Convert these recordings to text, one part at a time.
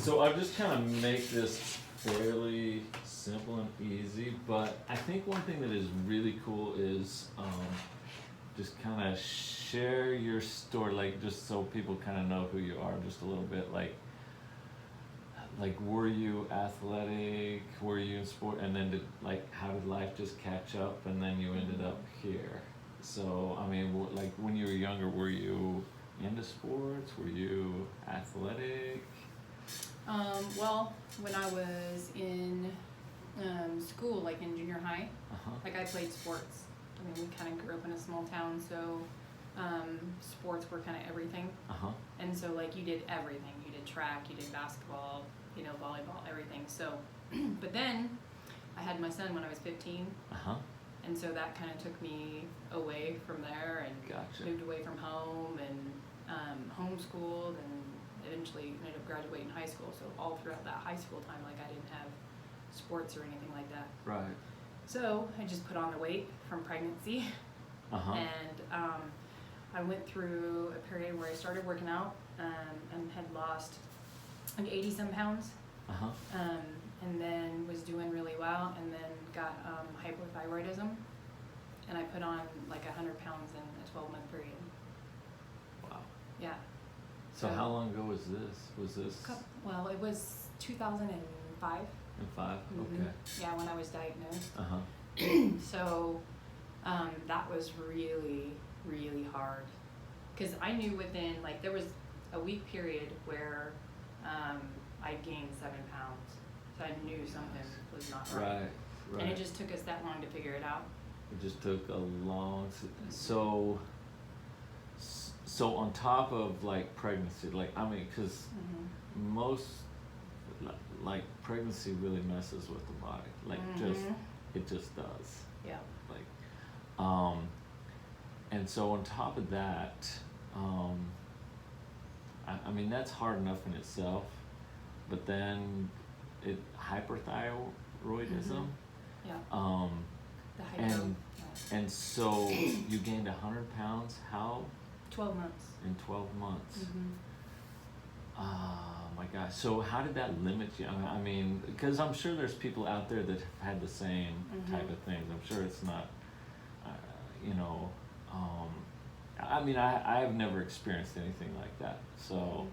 So I'll just kind of make this fairly simple and easy, but I think one thing that is really cool is just kind of share your story, like just so people kind of know who you are just a little bit. Like were you athletic? Were you in sport? And then how did life just catch up and then you ended up here? So I mean, like when you were younger, were you into sports? Were you athletic? Well, when I was in school, like in junior high, like I played sports. I mean, we kind of grew up in a small town, so sports were kind of everything. And so like you did everything. You did track, you did basketball, you know, volleyball, everything. So, but then I had my son when I was 15. And so that kind of took me away from there and moved away from home and homeschooled and eventually ended up graduating high school. So all throughout that high school time, like I didn't have sports or anything like that. Right. So I just put on the weight from pregnancy. And I went through a period where I started working out and had lost like 80 some pounds. And then was doing really well and then got hypothyroidism. And I put on like 100 pounds in a 12-month period. Wow. Yeah. So how long ago was this? Was this? Well, it was 2005. Okay. Yeah, when I was diagnosed. So that was really, really hard. Because I knew within, like, there was a week period where I gained 7 pounds. So I knew something was not right. Right. And it just took us that long to figure it out. It just took a long. So on top of like pregnancy, like I mean, because most like pregnancy really messes with the body, like it just does. Yeah. Like, and so on top of that, I mean that's hard enough in itself, but then hyperthyroidism. Yeah. And so you gained 100 pounds. How? 12 months. In 12 months. Oh my gosh. So how did that limit you? I mean, because I'm sure there's people out there that have had the same type of things. I'm sure it's not, you know, I mean, I've never experienced anything like that. So,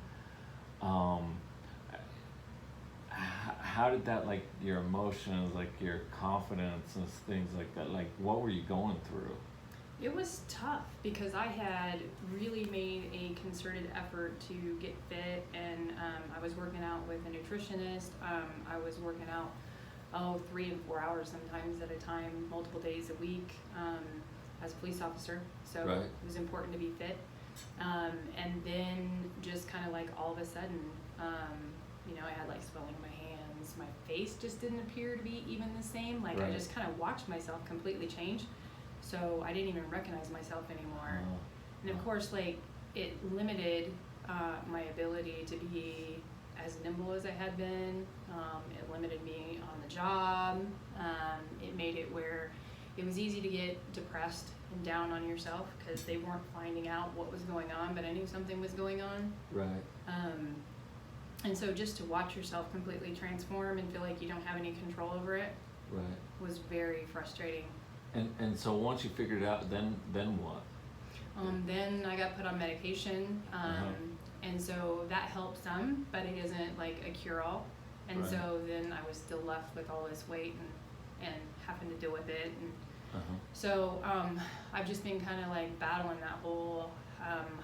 how did that, like, your emotions, like your confidence and things like that, like, what were you going through? It was tough because I had really made a concerted effort to get fit, and I was working out with a nutritionist. I was working out 3 and 4 hours sometimes at a time, multiple days a week, as a police officer. So it was important to be fit. And then just kind of like all of a sudden, you know, I had like swelling in my hands. My face just didn't appear to be even the same. Like I just kind of watched myself completely change. So I didn't even recognize myself anymore. And of course, like, it limited my ability to be as nimble as I had been. It limited me on the job. It made it where it was easy to get depressed and down on yourself because they weren't finding out what was going on, but I knew something was going on. And so just to watch yourself completely transform and feel like you don't have any control over it was very frustrating. And so once you figured it out, then what? Then I got put on medication, and so that helped some, but it isn't like a cure-all. And so then I was still left with all this weight and having to deal with it. And so I've just been kind of like battling that whole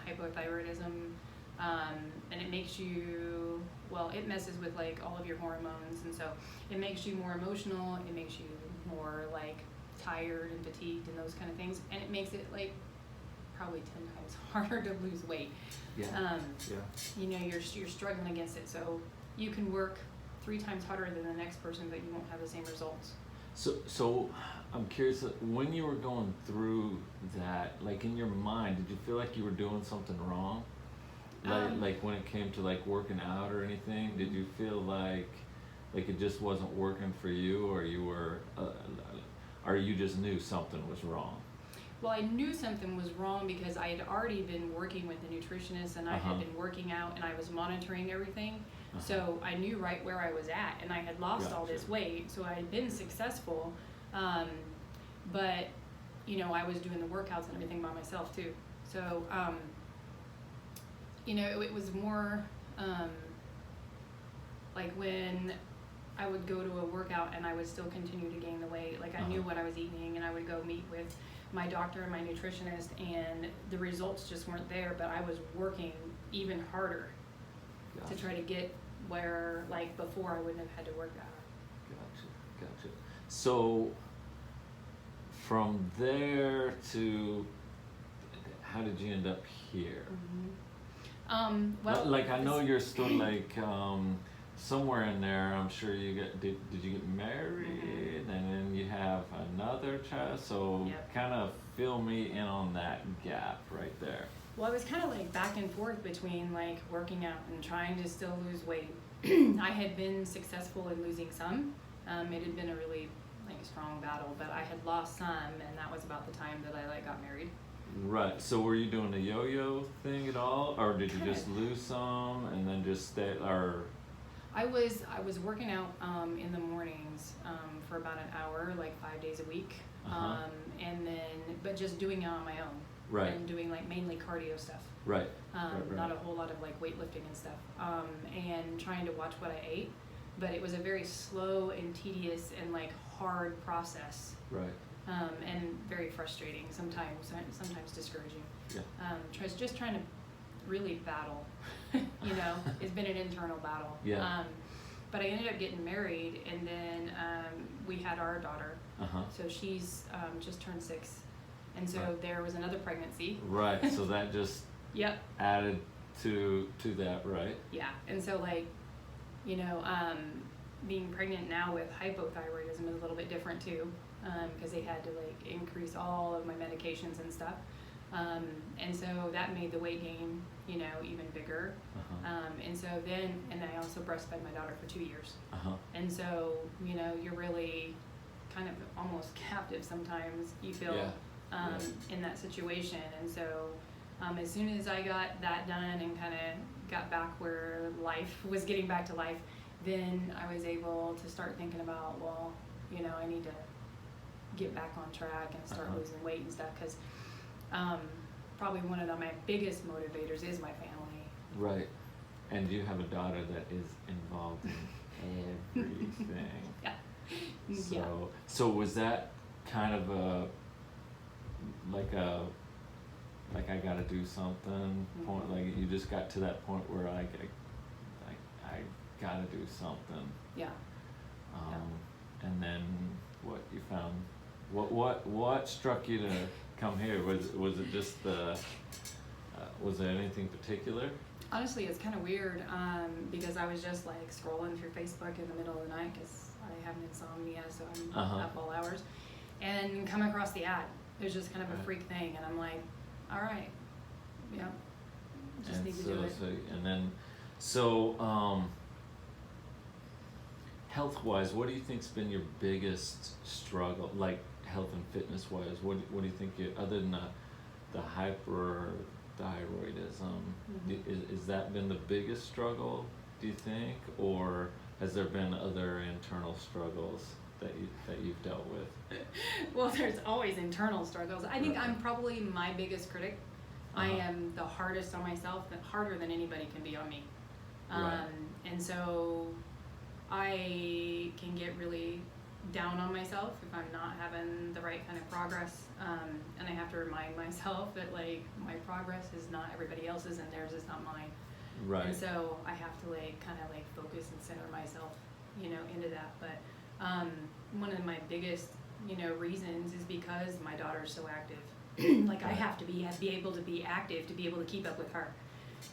hypothyroidism, and it makes you, well, it messes with like all of your hormones, and so it makes you more emotional, it makes you more like tired and fatigued and those kind of things, and it makes it like probably 10 times harder to lose weight. You know, you're struggling against it, so you can work 3 times harder than the next person, but you won't have the same results. So I'm curious, when you were going through that, like in your mind, did you feel like you were doing something wrong? Like when it came to like working out or anything, did you feel like it just wasn't working for you, or you were, or you just knew something was wrong? Well, I knew something was wrong because I had already been working with a nutritionist and I had been working out and I was monitoring everything. So I knew right where I was at and I had lost all this weight. So I had been successful. But, you know, I was doing the workouts and everything by myself too. So, you know, it was more like when I would go to a workout and I would still continue to gain the weight. Like I knew what I was eating and I would go meet with my doctor and my nutritionist and the results just weren't there, but I was working even harder to try to get where, like, before I wouldn't have had to work that hard. Gotcha. So from there to, how did you end up here? Well, like I know you're still like somewhere in there. I'm sure you did you get married and then you have another child? So kind of fill me in on that gap right there. Well, I was kind of like back and forth between like working out and trying to still lose weight. I had been successful in losing some. It had been a really like strong battle, but I had lost some, and that was about the time that I like got married. Right. So were you doing the yo-yo thing at all, or did you just lose some and then just stay? Or I was working out in the mornings for about an hour, like 5 days a week, and then but just doing it on my own. Right. And doing like mainly cardio stuff. Right. Not a whole lot of like weightlifting and stuff. And trying to watch what I ate, but it was a very slow and tedious and like hard process. Right. And very frustrating sometimes discouraging. Yeah. Just trying to really battle, you know, it's been an internal battle. Yeah. But I ended up getting married and then we had our daughter. So she's just turned 6. And so there was another pregnancy. Right. So that just added to that, right? Yeah. And so like, you know, being pregnant now with hypothyroidism is a little bit different too. Because they had to like increase all of my medications and stuff. And so that made the weight gain, you know, even bigger. And so then, and I also breastfed my daughter for 2 years. And so, you know, you're really kind of almost captive sometimes, you feel, in that situation. And so as soon as I got that done and kind of got back where life was getting back to life, then I was able to start thinking about, well, you know, I need to get back on track and start losing weight and stuff, because probably one of my biggest motivators is my family. Right. And you have a daughter that is involved in everything. So was that kind of like I gotta do something point, like you just got to that point where I gotta do something. And then what you found, what struck you to come here? Was it just was there anything particular? Honestly, it's kind of weird because I was just like scrolling through Facebook in the middle of the night because I have insomnia, so I'm up all hours, and come across the ad. It was just kind of a freak thing, and I'm like, all right, just need to do it. And then, health-wise, what do you think's been your biggest struggle, like health and fitness-wise? What do you think, other than the hyperthyroidism, is that been the biggest struggle, do you think, or has there been other internal struggles that you've dealt with? Well, there's always internal struggles. I think I'm probably my biggest critic. I am the hardest on myself, harder than anybody can be on me. And so I can get really down on myself if I'm not having the right kind of progress, and I have to remind myself that like my progress is not everybody else's and theirs is not mine. Right. And so I have to like kind of like focus and center myself, into that. But one of my biggest, reasons is because my daughter's so active. Like I have to be able to be active to be able to keep up with her,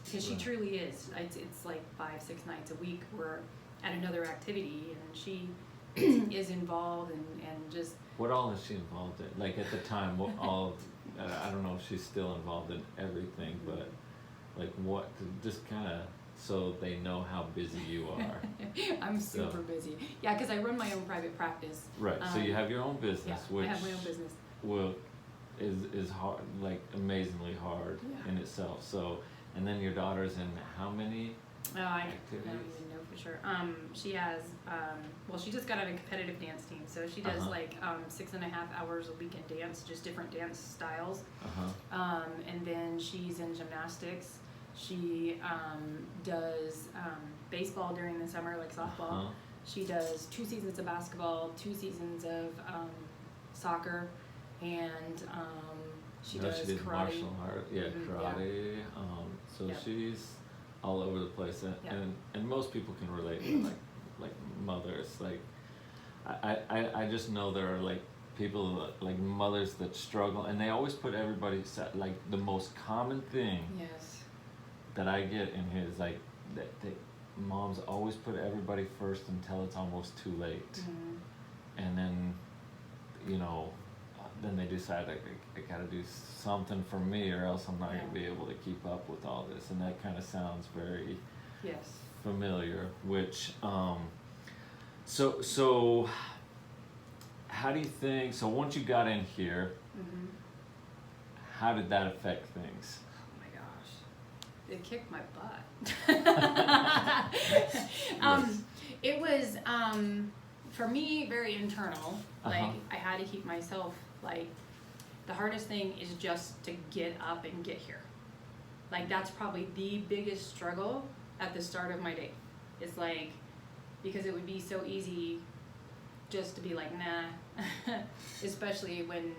because she truly is. It's like 5-6 nights a week we're at another activity, and she is involved and just. What all is she involved in? Like at the time, what all? I don't know if she's still involved in everything, but like what? Just kind of so they know how busy you are. I'm super busy. Yeah, because I run my own private practice. Right. So you have your own business, which I have my own business. Will is hard, like amazingly hard Yeah. in itself. So, and then your daughter's in how many Oh, I activities? don't even know for sure. She has, well, she just got on a competitive dance team, so she does Uh-huh. like 6.5 hours a week in dance, just different dance styles. Uh-huh. And then she's in gymnastics. She does baseball during the summer, like softball. Uh-huh. She does 2 seasons of basketball, 2 seasons of soccer, and she No, does she did karate. martial art, yeah, Mhm, karate. So Yep. she's all over the place, Yep. and most people can relate to like mothers. Like I just know there are like people like mothers that struggle, and they always put everybody like the most common thing Yes. that I get in here is like that moms always put everybody first until it's almost too late, Mhm. and then you know then they decide I gotta do something for me or else I'm not Yeah. gonna be able to keep up with all this, and that kind of sounds very Yes. familiar. Which so how do you think? So once you got in here, Mhm. how did that affect things? Oh my gosh, it kicked my butt. Yes. It was for me very internal. Like Uh-huh. I had to keep myself like the hardest thing is just to get up and get here. Like that's probably the biggest struggle at the start of my day. It's like because it would be so easy just to be like nah, especially when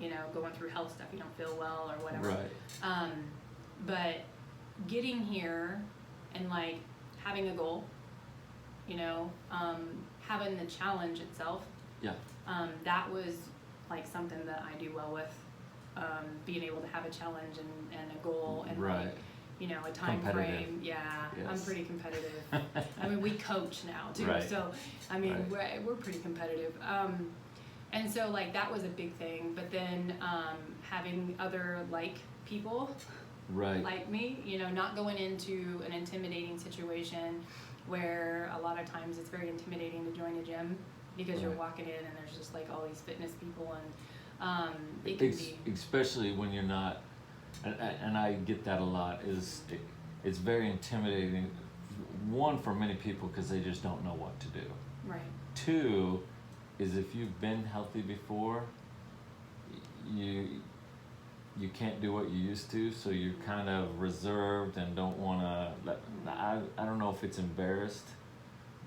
you know going through health stuff, you don't feel well or whatever. Right. But getting here and like having a goal, you know, having the challenge itself, Yeah. that was like something that I do well with. Being able to have a challenge and a goal and Right. like, you know, a time Competitive. frame. Yeah, I'm Yes. pretty competitive. I mean, we coach now too, Right. so I mean, Right. we're pretty competitive. And so like that was a big thing. But then having other like people Right. like me, you know, not going into an intimidating situation where a lot of times it's very intimidating to join a gym because you're Right. walking in and there's just like all these fitness people and it can be Especially when you're not, and I get that a lot. It's very intimidating. One, for many people because they just don't know what to do. right. Two, is if you've been healthy before, you can't do what you used to, so you're kind of reserved and don't want to. I don't know if it's embarrassed,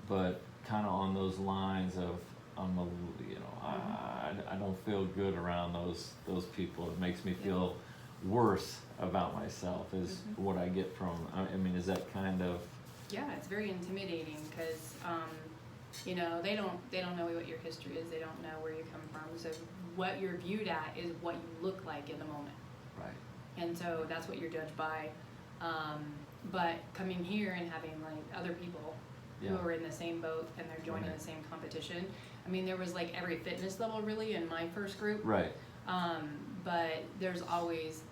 but kind of on those lines of I don't feel good around those people. It makes me feel worse about myself is what I get from. I mean, is that kind of Yeah, it's very intimidating because you know they don't know what your history is. They don't know where you come from. So what you're viewed at is what you look like in the moment. right? And so that's what you're judged by. But coming here and having like other people Yeah. who are in the same boat and they're joining Right. the same competition. I mean, there was like every fitness level really in my first group. Right. But there's always,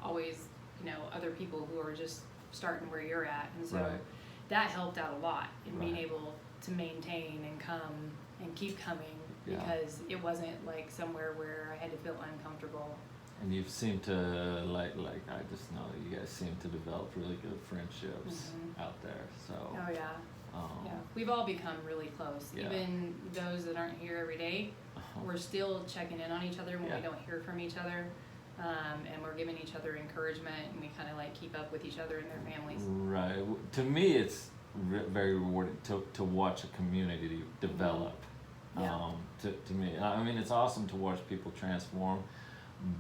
you know, other people who are just starting where you're at. And so Right. that helped out a lot in being Right. able to maintain and come and keep coming Yeah. because it wasn't like somewhere where I had to feel uncomfortable. And you seem to like I just know that you guys seem to develop really good friendships out there. So Oh yeah. um, Yeah, we've all become really close. Yeah. Even those that aren't here every day, we're still checking in on each other when Yeah. we don't hear from each other, and we're giving each other encouragement, and we kind of like keep up with each other and their families. Right. To me, it's very rewarding to watch a community develop. Yeah. To me, I mean, it's awesome to watch people transform,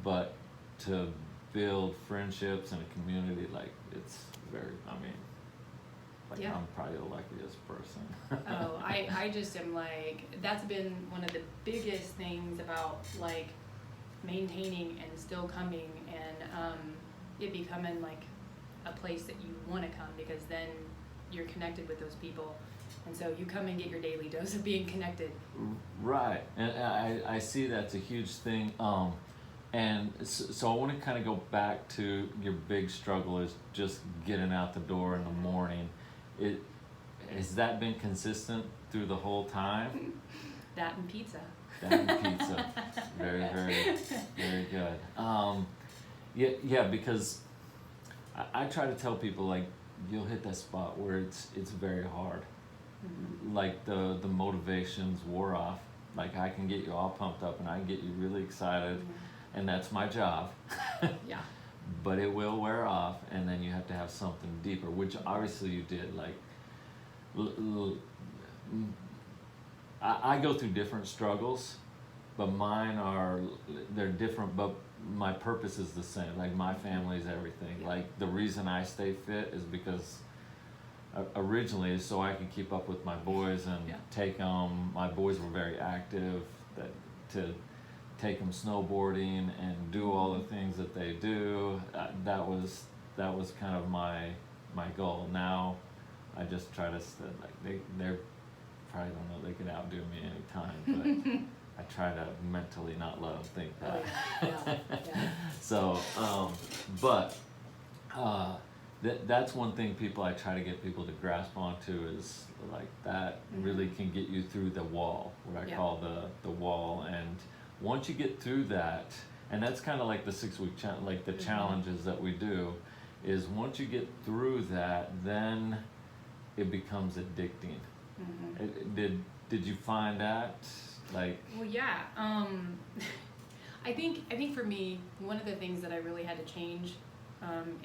but to build friendships in a community, like it's very. I mean, like Yeah. I'm probably the luckiest person. Oh, I just am like, that's been one of the biggest things about like maintaining and still coming and it becoming like a place that you want to come because then you're connected with those people. And so you come and get your daily dose of being connected. Right, and I see that's a huge thing. And so I want to kind of go back to your big struggle is just getting out the door in the morning. Has that been consistent through the whole time? That and pizza. Diamond pizza. Very, very, very good. Yeah, because I try to tell people, like, you'll hit that spot where it's very hard. Like the motivations wore off. Like I can get you all pumped up and I can get you really excited, and that's my job. Yeah. But it will wear off, and then you have to have something deeper, which obviously you did. Like, I go through different struggles, but they're different, but my purpose is the same. Like my family is everything. Yeah. Like the reason I stay fit is because originally so I could keep up with my boys and take them. My boys were very active. To take them snowboarding and do all the things that they do. That was kind of my goal. Now I just try to like they're probably don't know they could outdo me anytime, but I try to mentally not let them think that. Yeah. So, that's one thing I try to get people to grasp onto is like that really can get you through the wall, what I call the wall. And once you get through that, and that's kind of like the 6-week challenge, like the challenges that we do, is once you get through that, then it becomes addicting. Did you find that? Like, well, yeah. I think for me, one of the things that I really had to change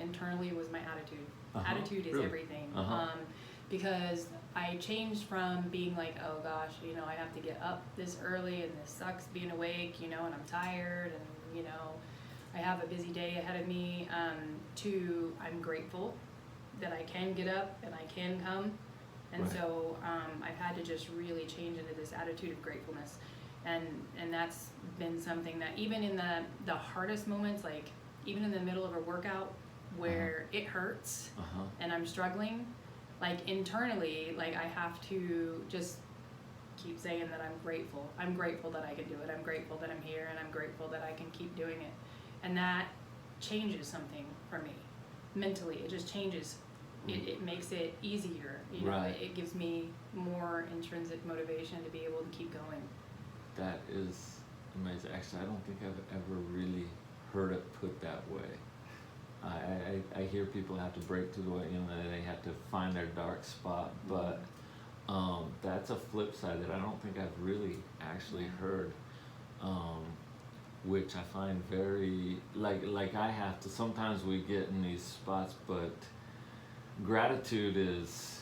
internally was my attitude. Attitude is everything. Because I changed from being like, oh gosh, I have to get up this early and this sucks being awake, and I'm tired and, I have a busy day ahead of me, to I'm grateful that I can get up and I can come. And so I've had to just really change into this attitude of gratefulness. And that's been something that even in the hardest moments, like even in the middle of a workout where it hurts and I'm struggling, like internally, like I have to just keep saying that I'm grateful. I'm grateful that I can do it. I'm grateful that I'm here, and I'm grateful that I can keep doing it. And that changes something for me mentally. It just changes. It makes it easier. It gives me more intrinsic motivation to be able to keep going. That is amazing. Actually, I don't think I've ever really heard it put that way. I hear people have to break through the way, they have to find their dark spot, but that's a flip side that I don't think I've really actually heard, which I find very, like I have to, sometimes we get in these spots, but gratitude is,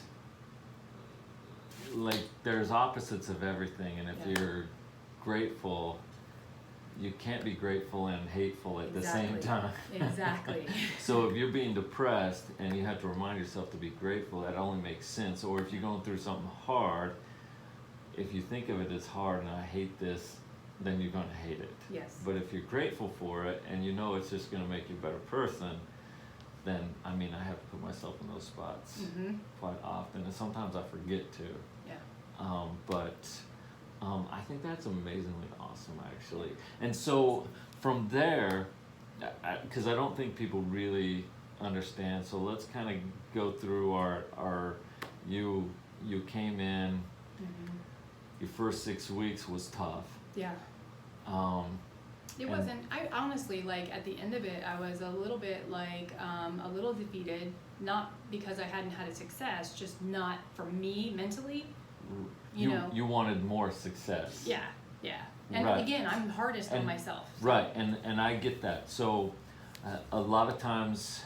like, there's opposites of everything, and if you're grateful, you can't be grateful and hateful at the same time. Exactly. So if you're being depressed and you have to remind yourself to be grateful, that only makes sense. Or if you're going through something hard, if you think of it as hard and I hate this, then you're going to hate it. Yes. But if you're grateful for it and it's just going to make you a better person, then, I have to put myself in those spots quite often. And sometimes I forget to. Yeah. But I think that's amazingly awesome, actually. And so from there, because I don't think people really understand, so let's kind of go through you came in, your first 6 weeks was tough. Yeah. It wasn't, I honestly, like, at the end of it, I was a little bit, like, a little defeated, not because I hadn't had a success, just not for me mentally. You wanted more success. Yeah. And again, I'm hardest on myself. So. Right, and I get that. So a lot of times,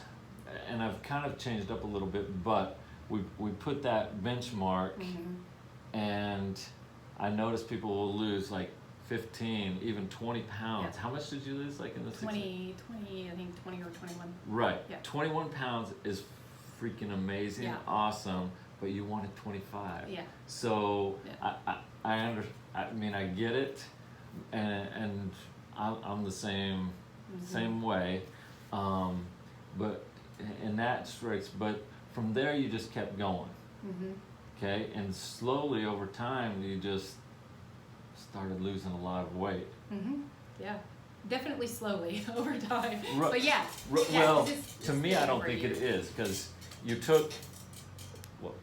and I've kind of changed up a little bit, but we put that benchmark, and I notice people will lose like 15, even 20 pounds. Yeah. How much did you lose, like in the 20, I think 20 or 21. Right. Yeah. 21 pounds is freaking amazing, awesome, but you wanted 25. Yeah. So I get it, and I'm the same way, but and that strikes. But from there, you just kept going. Okay, and slowly over time, you just started losing a lot of weight. Yeah. Definitely slowly over time. But to me, I don't think it is, because you took, what,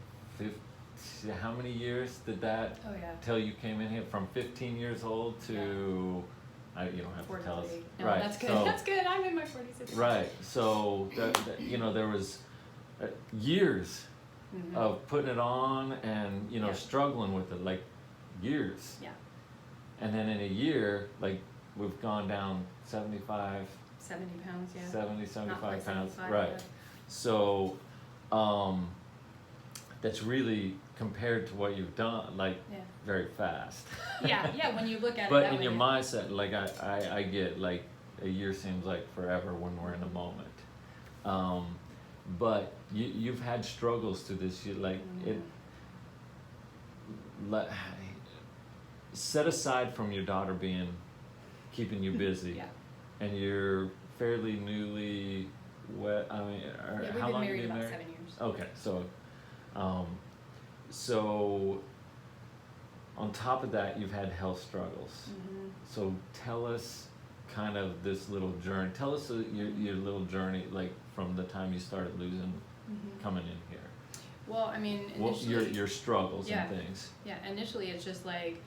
see, how many years did that Oh yeah. till you came in here? From 15 years old to, you don't have to tell us. 43. No, Right. that's good. So, That's good. I'm in my 46. right. So there was years Mhm. of putting it on and Yeah. struggling with it, like years. Yeah. And then in a year, like we've gone down 75, 70 pounds. Yeah. 70, Not 75 quite pounds. 75, Right. yeah. So that's really compared to what you've done, like Yeah. very fast. Yeah. When you look at it But that in way, your yeah. mindset, like I get like a year seems like forever when we're in the moment. But you've had struggles to this year, like it. Let, set aside from your daughter keeping you busy, Yeah. and you're fairly newly wed. I mean, Yeah, we've how been long married have you been about married? 7 years. Okay, so on top of that, you've had health struggles. Mhm. So tell us kind of this little journey. Tell us your little journey, like from the time you started losing, Mhm. coming in here. Well, I mean, What initially, your struggles Yeah. and things. yeah, initially it's just like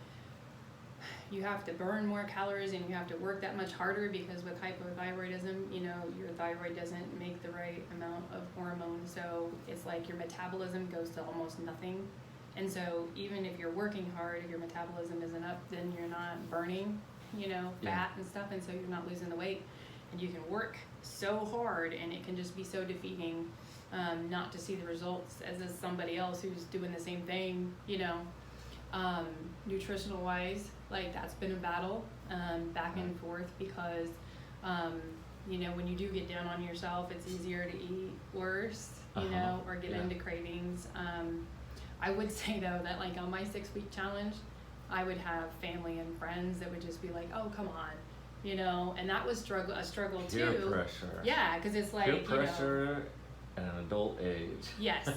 you have to burn more calories and you have to work that much harder because with hypothyroidism, your thyroid doesn't make the right amount of hormones, so it's like your metabolism goes to almost nothing. And so even if you're working hard, if your metabolism isn't up, then you're not burning, fat and stuff, and so you're not losing the weight. And you can work so hard and it can just be so defeating not to see the results as is somebody else who's doing the same thing, nutritional wise, like that's been a battle back and forth because when you do get down on yourself, it's easier to eat worse, or get Yeah. into cravings. I would say though that like on my 6-week challenge, I would have family and friends that would just be like, oh, come on, and that was a struggle Peer too. pressure. Yeah, because it's like, Peer pressure at an adult age. Yes,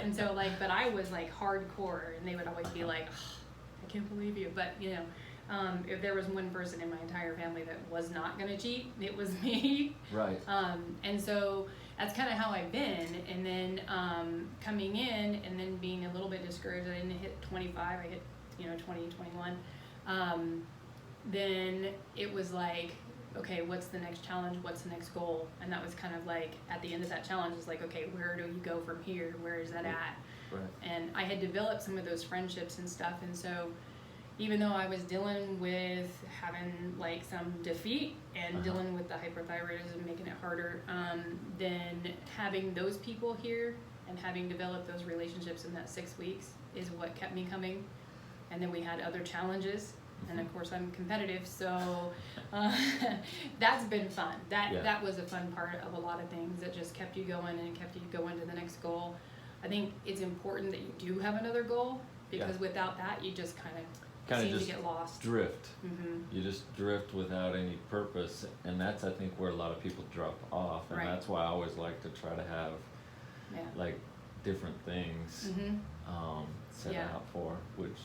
and so like, but I was like hardcore, and they would always be like, oh, I can't believe you, but if there was one person in my entire family that was not gonna cheat, it was me. Right. And so that's kind of how I've been, and then coming in and then being a little bit discouraged. I didn't hit 25, I hit 20, 21. Then it was like, okay, what's the next challenge? What's the next goal? And that was kind of like, at the end of that challenge, it's like, okay, where do you go from here? Where is that at? Right. And I had developed some of those friendships and stuff. And so even though I was dealing with having like some defeat and dealing with the hyperthyroidism, making it harder, then having those people here and having developed those relationships in that 6 weeks is what kept me coming. And then we had other challenges. And of course I'm competitive, so that's been fun. That was a fun part of a lot of things that just kept you going and kept you going to the next goal. I think it's important that you do have another goal, because without that you just kind of seem to get lost. Drift. Mm-hmm. You just drift without any purpose, and that's I think where a lot of people drop off, and Right. that's why I always like to try to have like different things set Yeah. out for, which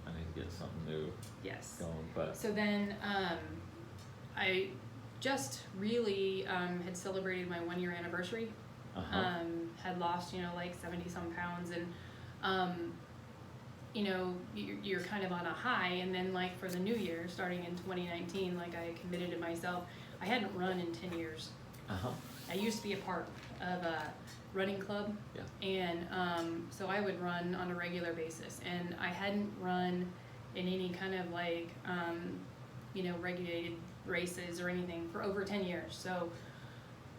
I need to get something new Yes. going. But So then I just really had celebrated my 1-year anniversary. Had lost, like 70 some pounds, and you're kind of on a high, and then like for the new year, starting in 2019, like I committed to myself. I hadn't run in 10 years. I used to be a part of a running club, and so I would run on a regular basis, and I hadn't run in any kind of like regulated races or anything for over 10 years. So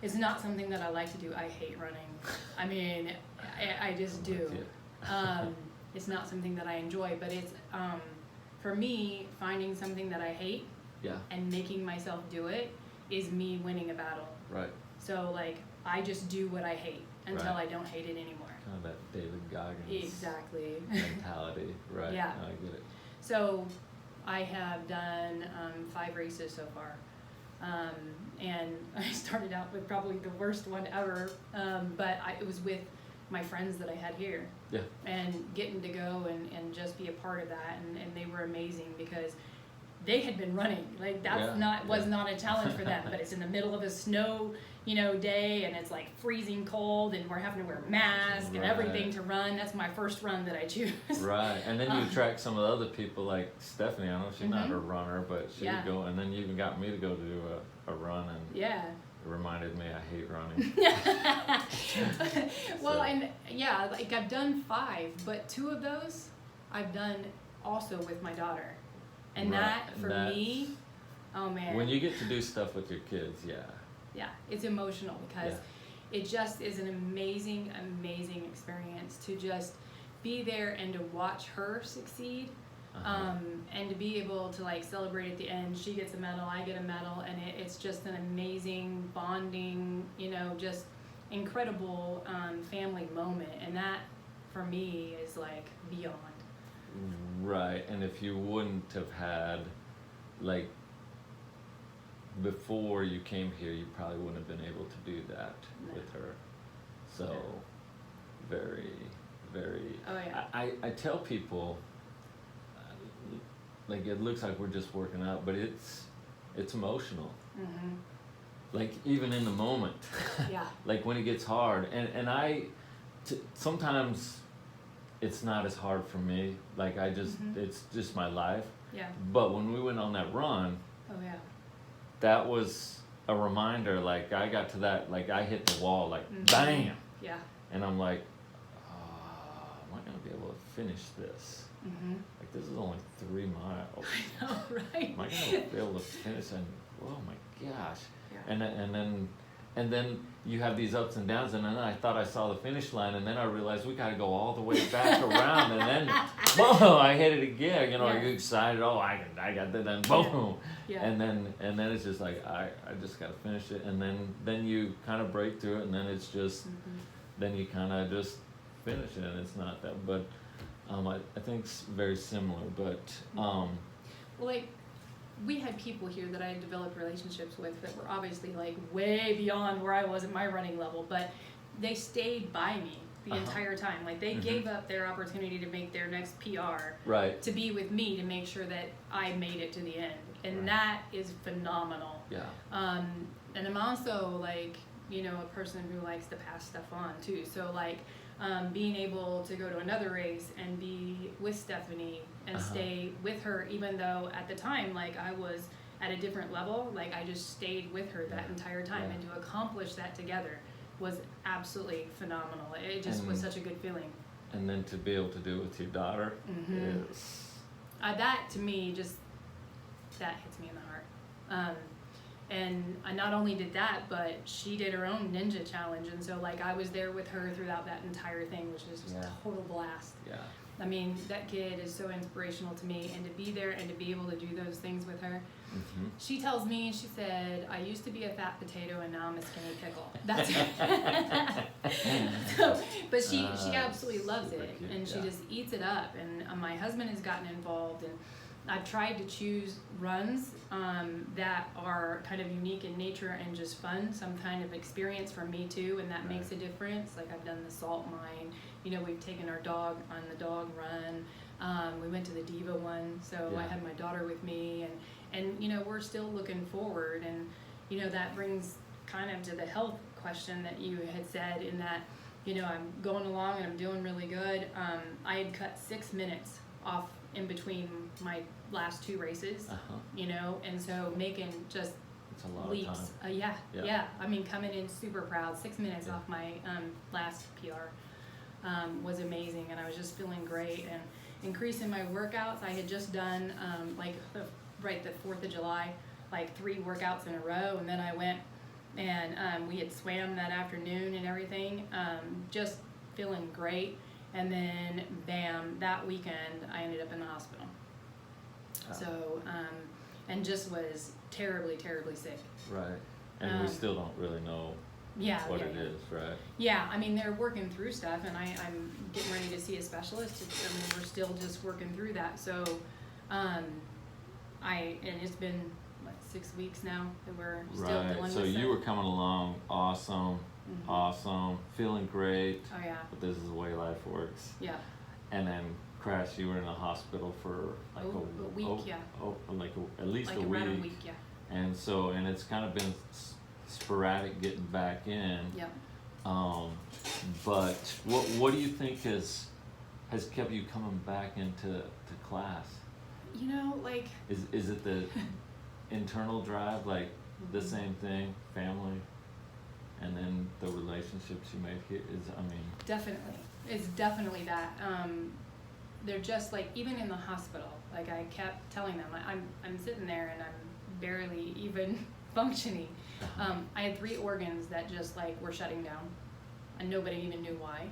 it's not something that I like to do. I hate running. I mean, I just do. It's not something that I enjoy, but it's for me, finding something that I hate and making myself do it is me winning a battle. Right. So like I just do what I hate until Right. I don't hate it anymore. Kind of that David Goggins Exactly. mentality, right? Yeah. No, I get it. So I have done 5 races so far. And I started out with probably the worst one ever, but it was with my friends that I had here. Yeah. And getting to go and just be a part of that, and they were amazing because they had been running. Like that's was not a challenge for them, but it's in the middle of a snow, day, and it's like freezing cold, and we're having to wear masks and everything to run. That's my first run that I choose. Right, and then you attract some of the other people, like Stephanie. I know she's not a runner, but she would go, and then you even got me to go do a run, and it reminded me I hate running. Well, and like I've done 5, but 2 of those I've done also with my daughter, and that for me, oh man. When you get to do stuff with your kids, it's emotional because it just is an amazing, amazing experience to just be there and to watch her succeed. And to be able to like celebrate at the end. She gets a medal, I get a medal, and it's just an amazing bonding, just incredible family moment, and that for me is like beyond. Right, and if you wouldn't have had, like, before you came here, you probably wouldn't have been able to do that with her. So, very, very. Oh yeah. I tell people, like, it looks like we're just working out, but it's emotional. Like, even in the moment. Like when it gets hard, and sometimes it's not as hard for me. Like it's just my life. But when we went on that run, that was a reminder. Like I got to that, like I hit the wall, like bam. And I'm like, am I gonna be able to finish this? Like this is only 3 miles. I know, right? Am I gonna be able to finish? And oh my gosh. And then you have these ups and downs, and then I thought I saw the finish line, and then I realized we got to go all the way back around, and then boom, I hit it again. You're excited. Oh, I got that. Then boom, and then it's just like I just got to finish it, and then you kind of break through it, and then it's just then you kind of just finish it, and it's not that. But I think it's very similar, but well, like. We had people here that I had developed relationships with that were obviously like way beyond where I was at my running level, but they stayed by me the entire time. Like they gave up their opportunity to make their next PR to be with me to make sure that I made it to the end. And that is phenomenal. And I'm also like, a person who likes to pass stuff on too. So like being able to go to another race and be with Stephanie and stay with her, even though at the time, like I was at a different level, like I just stayed with her that entire time, and to accomplish that together was absolutely phenomenal. It just was such a good feeling. And then to be able to do it with your daughter is... that to me, just, that hits me in the heart. And I not only did that, but she did her own ninja challenge, and so like I was there with her throughout that entire thing, which is just a total blast. I mean, that kid is so inspirational to me, and to be there and to be able to do those things with her. She tells me, she said, I used to be a fat potato and now I'm a skinny pickle. That's so, but she absolutely loves it, cute, and she just eats it up. And my husband has gotten involved, and I've tried to choose runs that are kind of unique in nature and just fun, some kind of experience for me too, and that makes a difference. Like I've done the salt mine, we've taken our dog on the dog run. We went to the Diva one, so I had my daughter with me, and we're still looking forward, and that brings kind of to the health question that you had said, in that I'm going along and I'm doing really good. I had cut 6 minutes off in between my last 2 races, and so making just it's a lot leaps. of time. Yeah. I mean, coming in super proud, 6 minutes off my last PR was amazing, and I was just feeling great, and increasing my workouts. I had just done the 4th of July, like 3 workouts in a row, and then I went and we had swam that afternoon and everything, just feeling great. And then, bam, that weekend, I ended up in the hospital. So, and just was terribly, terribly sick. Right. And we still don't really know what it is, right? Yeah, I mean, they're working through stuff, and I'm getting ready to see a specialist. We're still just working through that. So, and it's been, 6 weeks now that we're still dealing with it. So you were coming along awesome. Awesome, feeling great. Oh yeah. But this is the way life works. Yeah. And then crash. You were in the hospital for like a week. At least like a around week. a week, yeah. And so, and it's kind of been sporadic getting back in. Yep. But what do you think has kept you coming back into class? You know, like, Is it the internal drive, like the Mhm. same thing, family, and then the relationships you make here is, I mean. definitely. It's definitely that. They're just like, even in the hospital, like I kept telling them, I'm sitting there and I'm barely even functioning. I had 3 organs that just like were shutting down, and nobody even knew why.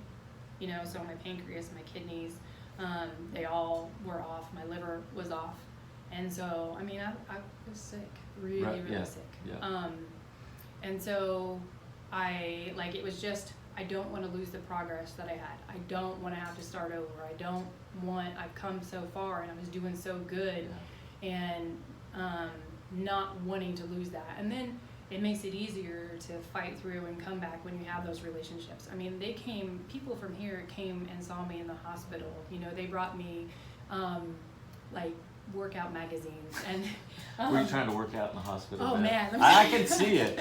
You know, so my pancreas, my kidneys, they all were off. My liver was off, and so I mean, I was sick, really, Right, really yeah, sick. yeah. And so it was just, I don't want to lose the progress that I had. I don't want to have to start over. I've come so far and I was doing so good, and not wanting to lose that. And then it makes it easier to fight through and come back when you have those relationships. I mean, people from here came and saw me in the hospital. You know, they brought me like workout magazines and Were you trying to work out in the hospital? Oh, bed? man. I can see it.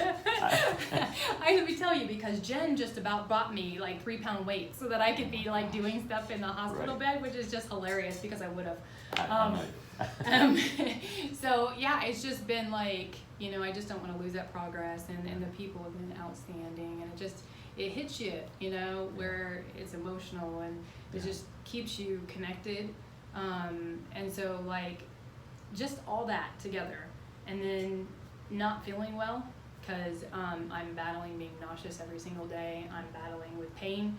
Let me tell you, because Jen just about bought me like 3-pound weights so that I could be like doing stuff in the hospital Right. bed, which is just hilarious because I would have. I know. So yeah, it's just been like, you know, I just don't want to lose that progress, and the people have been outstanding, and it hits you, you know, where it's emotional, and it just keeps you connected. And so like, just all that together, and then not feeling well, because I'm battling being nauseous every single day. I'm battling with pain.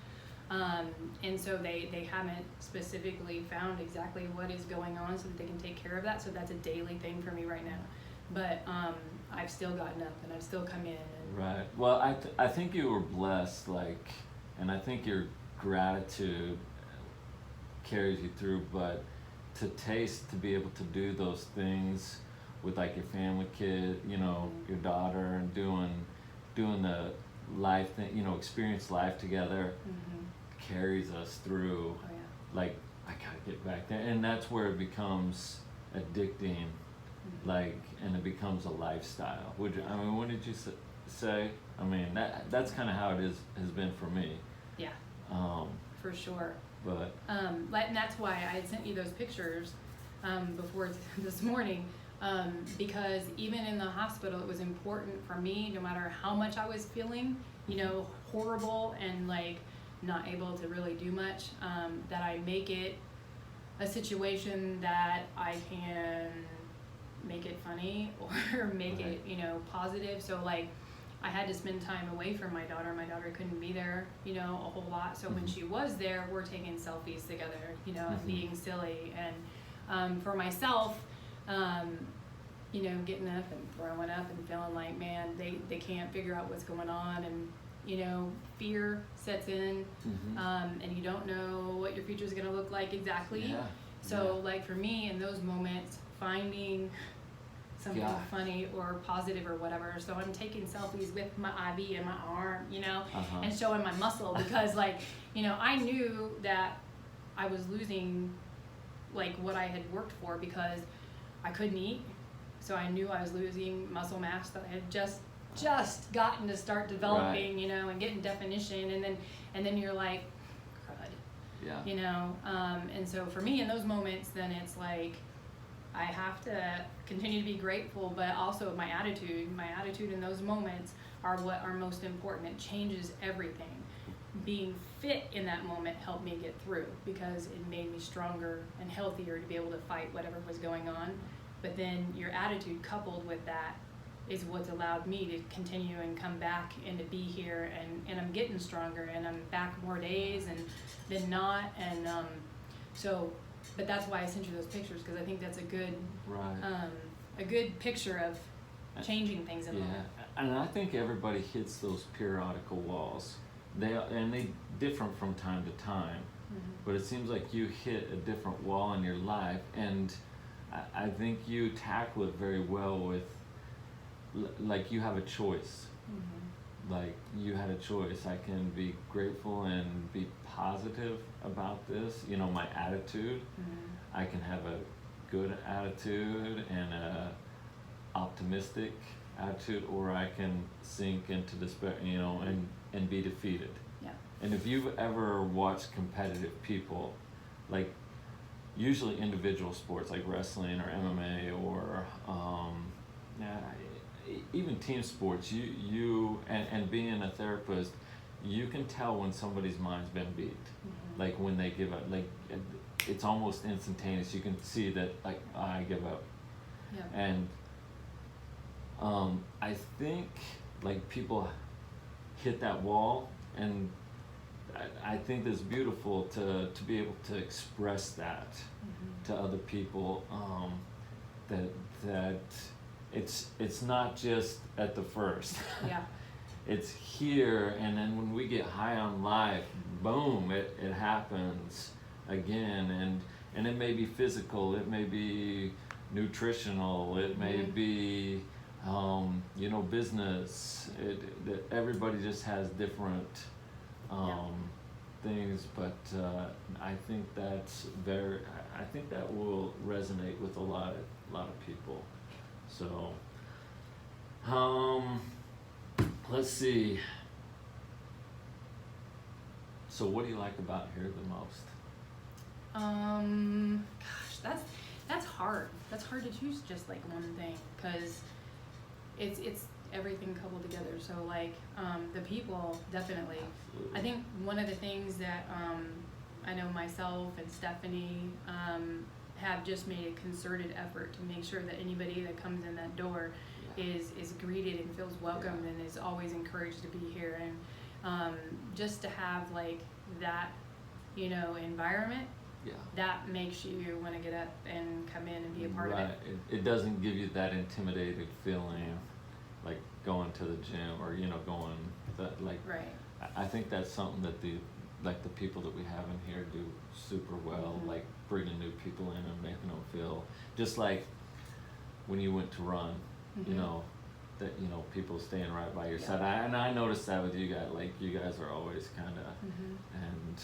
And so they haven't specifically found exactly what is going on so that they can take care of that. So that's a daily thing for me right now. But I've still gotten up and I've still come in. And Right. Well, I think you were blessed, like, and I think your gratitude carries you through, but to be able to do those things with like your family, kid, you know, your daughter, and doing the life thing, you know, experience life together, carries us through. Oh, yeah. Like, I gotta get back there, and that's where it becomes addicting, like, and it becomes a lifestyle. What did you say? I mean, that's kind of how it has been for me. Yeah, for sure. But And that's why I had sent you those pictures before this morning, because even in the hospital, it was important for me, no matter how much I was feeling, you know, horrible and like not able to really do much, that I make it a situation that I can make it funny or make it, you know, positive. So like, I had to spend time away from my daughter. My daughter couldn't be there, you know, a whole lot. So when she was there, we're taking selfies together, you know, and being silly. And for myself, you know, getting up and throwing up and feeling like, man, they can't figure out what's going on. And, you know, fear sets in, and you don't know what your future is going to look like exactly. Yeah. So like for me, in those moments, finding something funny or positive or whatever. So I'm taking selfies with my IV in my arm, you know, and showing my muscle, because like, you know, I knew that I was losing like what I had worked for, because I couldn't eat. So I knew I was losing muscle mass that I had just gotten to start developing, you know, and getting definition. And then you're like, crud, you know? And so for me in those moments, then it's like, I have to continue to be grateful, but also my attitude in those moments are what are most important. It changes everything. Being fit in that moment helped me get through, because it made me stronger and healthier to be able to fight whatever was going on. But then your attitude coupled with that is what's allowed me to continue and come back and to be here, and I'm getting stronger, and I'm back more days than not. And but that's why I sent you those pictures, because I think that's a good picture of changing things in life. And I think everybody hits those periodical walls. They different from time to time, but it seems like you hit a different wall in your life, and I think you tackle it very well with, like, you have a choice. Like, you had a choice. I can be grateful and be positive about this, you know, my attitude. I can have a good attitude and a optimistic attitude, or I can sink into despair, and be defeated. Yeah. And if you've ever watched competitive people, like usually individual sports like wrestling or MMA or even team sports, and being a therapist, you can tell when somebody's mind's been beat. Mm-hmm. Like when they give up, like it's almost instantaneous. You can see that, like, I give up. Yeah. And I think like people hit that wall, and I think it's beautiful to be able to express that Mm-hmm. to other people. That it's not just at the first. Yeah. It's here, and then when we get high on life, boom, it happens again, and it may be physical, it may be nutritional, it may Mhm. be business. That everybody just has different things, but I think I think that will resonate with a lot of people. So let's see. So what do you like about here the most? Gosh, that's hard. That's hard to choose just like one thing, because it's everything coupled together. So like the people, definitely. Absolutely. I think one of the things that I know myself and Stephanie have just made a concerted effort to make sure that anybody that comes in that door is greeted and feels welcomed and is always encouraged to be here, and just to have like that environment that makes you want to get up and come in and be a part of it. It doesn't give you that intimidated feeling like going to the gym or going that, like, Right. I think that's something that the people that we have in here do super well. Mhm. Like bringing new people in and making them feel just like when you went to run, Mhm. that people staying right by your Yeah. side. I noticed that with you guys. Like you guys are always kind of, Mhm. and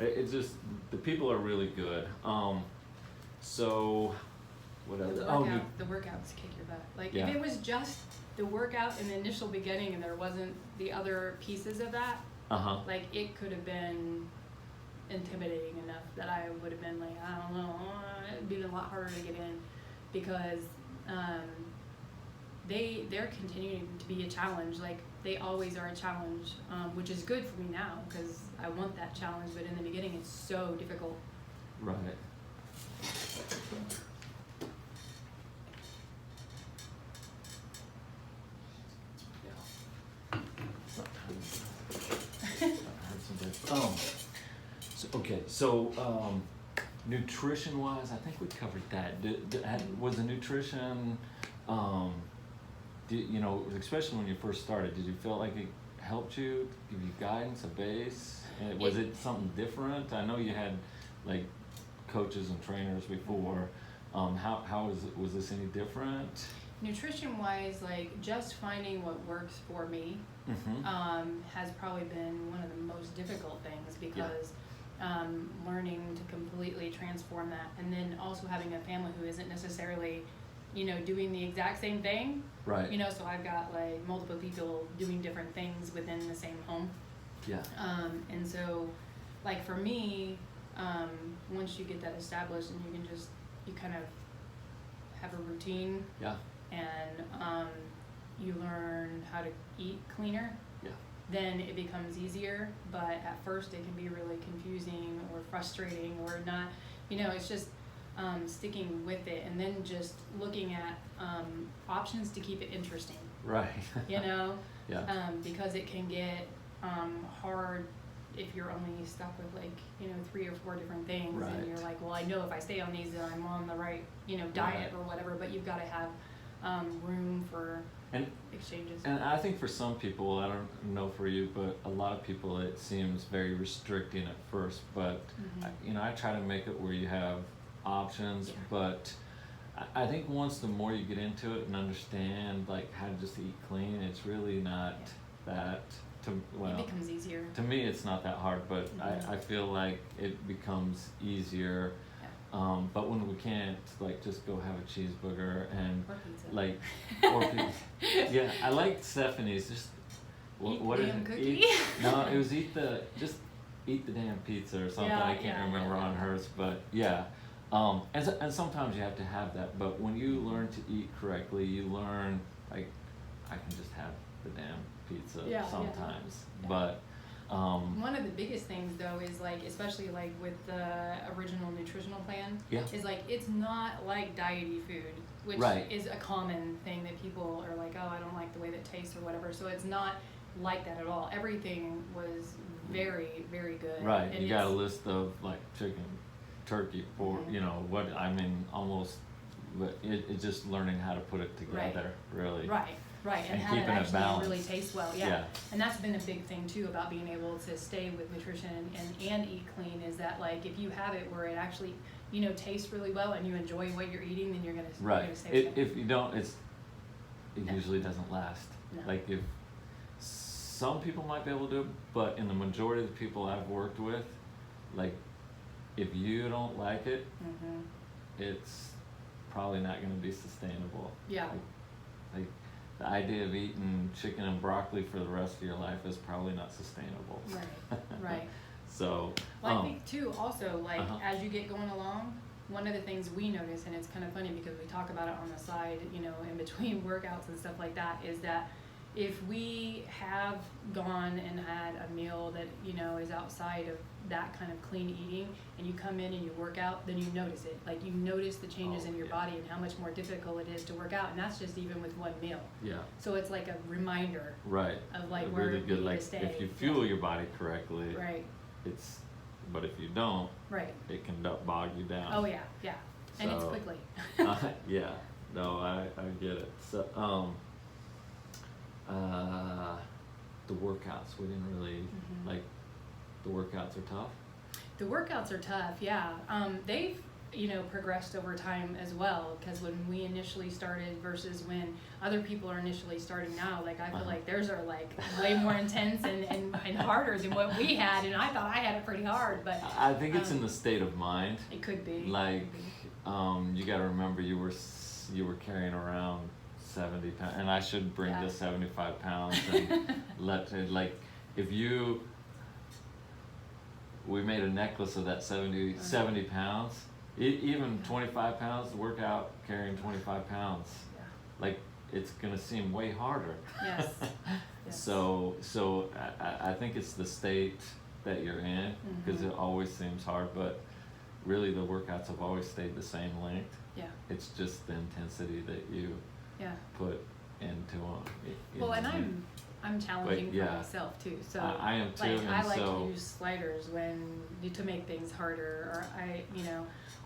it's just the people are really good. So what else? The workouts kick your butt. Like Yeah. if it was just the workout in the initial beginning and there wasn't the other pieces of that, like it could have been intimidating enough that I would have been like, I don't know, it'd be a lot harder to get in, because they're continuing to be a challenge. Like they always are a challenge, which is good for me now because I want that challenge. But in the beginning, it's so difficult. Right. So nutrition wise, I think we covered that. Was the nutrition, especially when you first started, did you feel like it helped you, give you guidance, a base? And was it something different? I know you had like coaches and trainers before. How was this any different? Nutrition wise, like just finding what works for me has probably been one of the most difficult things, because learning to completely transform that, and then also having a family who isn't necessarily doing the exact same thing, right? So I've got like multiple people doing different things within the same home, and so like for me, once you get that established and you kind of have a routine, and you learn how to eat cleaner, then it becomes easier. But at first it can be really confusing or frustrating or not, it's just sticking with it, and then just looking at options to keep it interesting, right? Because it can get hard if you're only stuck with 3 or 4 different things, and you're like, well, I know if I stay on these then I'm on the right diet or whatever, but you've got to have room for exchanges. And I think for some people, I don't know for you, but a lot of people it seems very restricting at first, but I try to make it where you have options, but I think once the more you get into it and understand like how to just eat clean, it's really not that it becomes easier. To me it's not that hard, but I feel like it becomes easier. But when we can't, like, just go have a cheeseburger and Or pizza. like, or pizza. Yeah, I like Stephanie's. Just Eat what the is damn it? cookie? No, it was eat the damn pizza or something. Yeah, I can't remember on hers, but yeah. And sometimes you have to have that. But when you learn to eat correctly, you learn, like, I can just have the damn pizza Yeah, sometimes. yeah. But One of the biggest things though is like, especially like with the original nutritional plan, Yeah. is like it's not like diety food, which Right. is a common thing that people are like, oh, I don't like the way that tastes or whatever. So it's not like that at all. Everything was very, very good. right, And you got a it's- list of like chicken, turkey, pork. Mhm. You know what? I mean, almost. But it's just learning how to put it together, really. Right, right, and And have it keeping it actually really balanced. taste well, yeah. Yeah. And that's been a big thing too about being able to stay with nutrition and eat clean, is that like if you have it where it actually, you know, tastes really well and you enjoy what you're eating, then you're Right. gonna stay with it. If you don't, it No. usually doesn't last. No. Like if some people might be able to do it, but in the majority of the people I've worked with, like if you don't like it, Mhm. it's probably not going to be sustainable. Yeah. Like the idea of eating chicken and broccoli for the rest of your life is probably not sustainable. Right, right. So, Well, I think too, also, like, Uh-huh. as you get going along, one of the things we notice, and it's kind of funny because we talk about it on the side, you know, in between workouts and stuff like that, is that if we have gone and had a meal that, you know, is outside of that kind of clean eating, and you come in and you work out, then you notice it. Like, you notice the changes Oh, in your yeah. body and how much more difficult it is to work out, and that's just even with one meal. yeah, So it's like a reminder right. of, like, A where really you good, need like to stay. if you fuel your body correctly, Right, it's. But if you don't, right. it can bog you down. Oh, yeah, yeah. And it's So, quickly. Yeah, no, I get it. So, the workouts, we didn't really, Mhm. like, the workouts are tough. The workouts are tough, yeah. They've, you know, progressed over time as well, because when we initially started versus when other people are initially starting now, like, I feel Uh-huh. like theirs are like way more intense and harder than what we had, and I thought I had it pretty hard, but I think it's in Um, the state of mind. it could be. Like, you gotta remember you were carrying around 70 pounds, and I should bring Yeah. this 75 pounds and let it, like, if we made a necklace of that 70 pounds, even 25 pounds, work out carrying 25 pounds, Yeah. like, it's gonna seem way harder. Yes. Yes. So I think it's the state that you're in, because Mhm. it always seems hard, but really the workouts have always stayed the same length. Yeah, It's just the intensity that you yeah. put into them. Well, and I'm challenging for yeah. myself too, so. I am too, Like, and I like so to use sliders to make things harder, or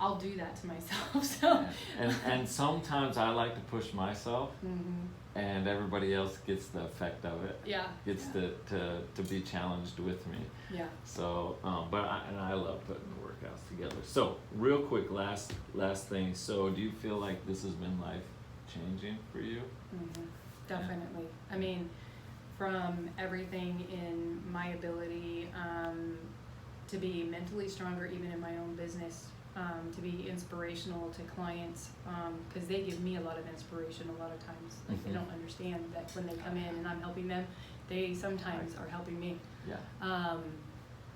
I'll do that to myself, so. and sometimes I like to push myself, Mhm. and everybody else gets the effect of it. Yeah. Gets yeah. to be challenged with me. Yeah. So, but I love putting the workouts together. So, real quick, last thing. So, do you feel like this has been life changing for you? Mhm. Definitely. I mean, from everything in my ability to be mentally stronger, even in my own business, to be inspirational to clients, because they give me a lot of inspiration a lot of times. Like, they Mhm. don't understand that when they come in and I'm helping them, they sometimes are helping me. Yeah.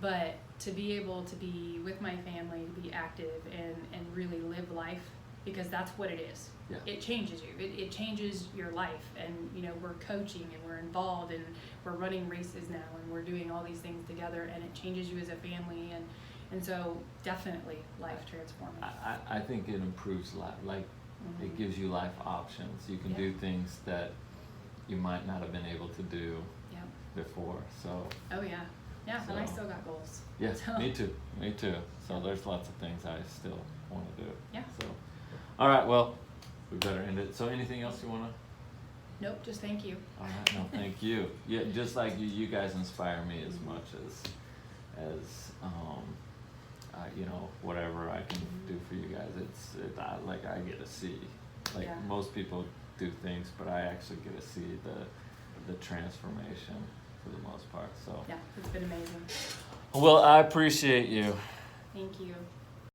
But to be able to be with my family, to be active and really live life, because that's what it is. Yeah. It changes you. It changes your life, and you know, we're coaching and we're involved and we're running races now and we're doing all these things together, and it changes you as a family, and so definitely life transforming. I think it improves life. Like, it Mhm. gives you life options. You can Yeah. do things that you might not have been able to do Yep. before. So, Oh yeah. Yeah, and I So- still got goals. yeah, So- me too. So there's lots of things I still want to do. Yeah. So, all right, well, we better end it. So, anything else you want to? Nope, just thank you. All right, no, thank you. Yeah, just like you guys inspire me as much as you know, whatever I can do for you guys. I get to see, like, Yeah. most people do things, but I actually get to see the transformation for the most part. So, Yeah, it's been amazing. well, I appreciate you. Thank you.